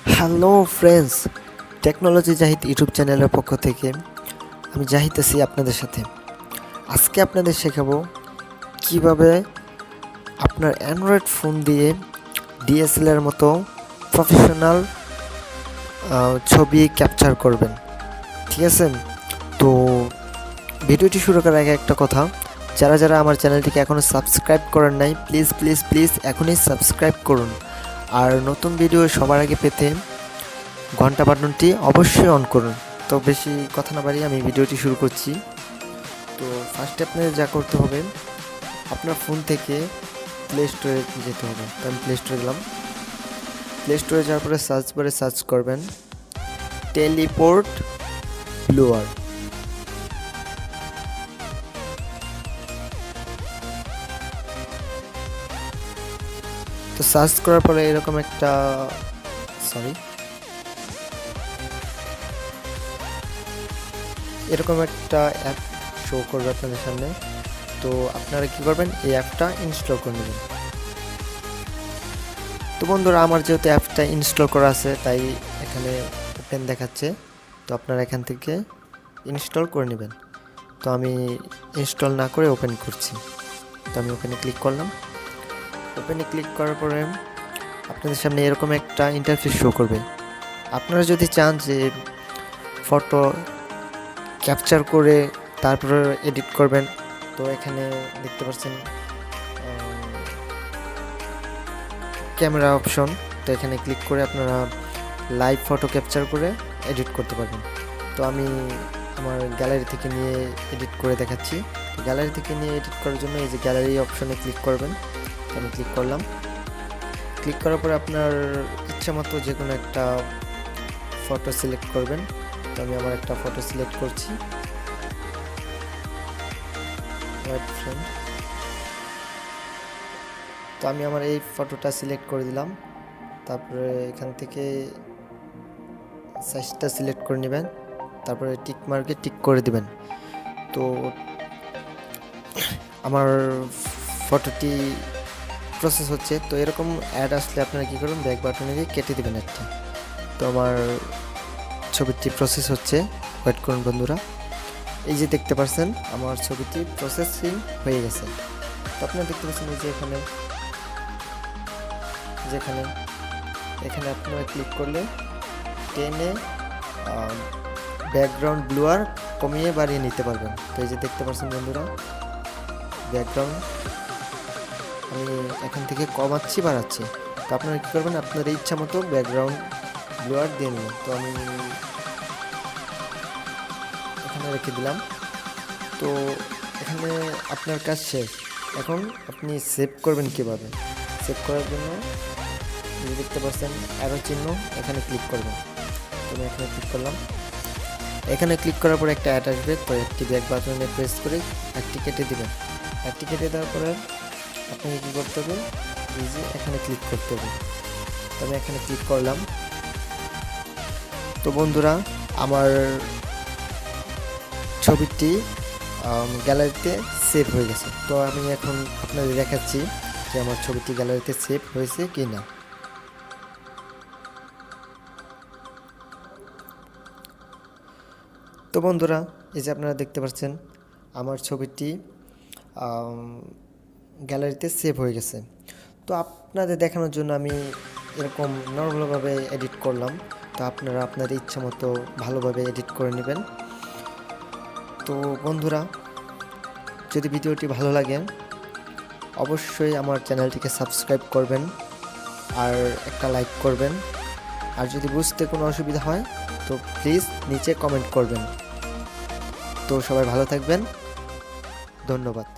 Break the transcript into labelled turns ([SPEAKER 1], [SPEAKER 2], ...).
[SPEAKER 1] Hello friends, technology Zahid YouTube চ্যানেলের পক্ষ থেকে আমি জাহিদ আছি আপনাদের সাথে। আজকে আপনাদের শেখাবো কিভাবে আপনার অ্যান্ড্রয়েড ফোন দিয়ে ডিএসএলআর মতো প্রফেশনাল ছবি ক্যাপচার করবেন। ঠিক আছে, তো ভিডিওটি শুরু করার আগে একটা কথা, যারা যারা আমার চ্যানেলটিকে এখনও সাবস্ক্রাইব করেন নাই, প্লিজ প্লিজ প্লিজ এখনই সাবস্ক্রাইব করুন। আর নতুন ভিডিও সবার আগে পেতে ঘন্টা বাটনটি অবশ্যই অন করুন। তো বেশি কথা না বাড়িয়ে আমি ভিডিওটি শুরু করছি। তো ফার্স্টে আপনাদের যা করতে হবে, আপনার ফোন থেকে প্লে স্টোরে যেতে হবে। তো আমি প্লে স্টোরে গেলাম। প্লে স্টোরে যাওয়ার পরে সার্চ বারে সার্চ করবেন টেলিপোর্ট ব্লুয়ার। তো সার্চ করার পরে এরকম একটা অ্যাপ শো করবে আপনাদের সামনে। তো আপনারা কি করবেন, এই অ্যাপটা ইনস্টল করে নেবেন। তো বন্ধুরা, আমার যেহেতু অ্যাপটা ইনস্টল করা আছে তাই এখানে ওপেন দেখাচ্ছে। তো আপনারা এখান থেকে ইনস্টল করে নেবেন। তো আমি ইনস্টল না করে ওপেন করছি। তো আমি ওপেনে ক্লিক করলাম। ওপেনে ক্লিক করার পরে আপনাদের সামনে এরকম একটা ইন্টারফেস শো করবে। আপনারা যদি চান যে ফটো ক্যাপচার করে তারপরে এডিট করবেন, তো এখানে দেখতে পাচ্ছেন ক্যামেরা অপশন। তো এখানে ক্লিক করে আপনারা লাইভ ফটো ক্যাপচার করে এডিট করতে পারবেন। তো আমি আমার গ্যালারি থেকে নিয়ে এডিট করে দেখাচ্ছি। তো গ্যালারি থেকে নিয়ে এডিট করার জন্য এই যে গ্যালারি অপশনে ক্লিক করবেন। আমি ক্লিক করলাম। ক্লিক করার পরে আপনার ইচ্ছা মতো যে কোনো একটা ফটো সিলেক্ট করবেন। তো আমি আমার একটা ফটো সিলেক্ট করছি, তো আমি আমার এই ফটোটা সিলেক্ট করে দিলাম। তারপরে এখান থেকে সাইজটা সিলেক্ট করে নেবেন, তারপরে টিক মার্কে টিক করে দিবেন। তো আমার ফটোটি প্রসেস হচ্ছে। তো এরকম অ্যাড আসলে আপনারা কী করবেন, ব্যাক বাটনে দিয়ে কেটে দেবেন একটা। তো আমার ছবিটি প্রসেস হচ্ছে, ওয়েট করুন বন্ধুরা। এই যে দেখতে পাচ্ছেন আমার ছবিটি প্রসেসিং হয়ে গেছে। তো আপনারা দেখতে পাচ্ছেন এই যে এখানে আপনারা ক্লিক করলে টেনে ব্যাকগ্রাউন্ড ব্লুয়ার কমিয়ে বাড়িয়ে নিতে পারবেন। তো এই যে দেখতে পাচ্ছেন বন্ধুরা, ব্যাকগ্রাউন্ড আমি এখান থেকে কমাচ্ছি বাড়াচ্ছি। তো আপনারা কী করবেন, আপনার ইচ্ছা মতো ব্যাকগ্রাউন্ড ব্লুয়ার দিয়ে নেবেন। তো আমি এখানে রেখে দিলাম। তো এখানে আপনার কাজ শেষ। এখন আপনি সেভ করবেন কীভাবে, সেভ করার জন্য দেখতে পাচ্ছেন অ্যারো চিহ্ন, এখানে ক্লিক করবেন। তো আমি এখানে ক্লিক করলাম। এখানে ক্লিক করার পরে একটা অ্যাড আসবে। তো একটি ব্যাক বাটনে প্রেস করে একটি কেটে দেবেন। একটি কেটে দেওয়ার পরে আপনাকে কী করতে হবে, এই যে এখানে ক্লিক করতে হবে। তো আমি এখানে ক্লিক করলাম। তো বন্ধুরা, আমার ছবিটি গ্যালারিতে সেভ হয়ে গেছে। তো আমি এখন আপনাদের দেখাচ্ছি যে আমার ছবিটি গ্যালারিতে সেভ হয়েছে কি না। তো বন্ধুরা, এই যে আপনারা দেখতে পাচ্ছেন আমার ছবিটি গ্যালারিতে সেভ হয়ে গেছে। তো আপনাদের দেখানোর জন্য আমি এরকম নর্মালভাবে এডিট করলাম। তো আপনারা আপনাদের ইচ্ছা মতো ভালোভাবে এডিট করে নেবেন। তো বন্ধুরা, যদি ভিডিওটি ভালো লাগে অবশ্যই আমার চ্যানেলটিকে সাবস্ক্রাইব করবেন আর একটা লাইক করবেন। আর যদি বুঝতে কোনো অসুবিধা হয় তো প্লিজ নিচে কমেন্ট করবেন। তো সবাই ভালো থাকবেন, ধন্যবাদ।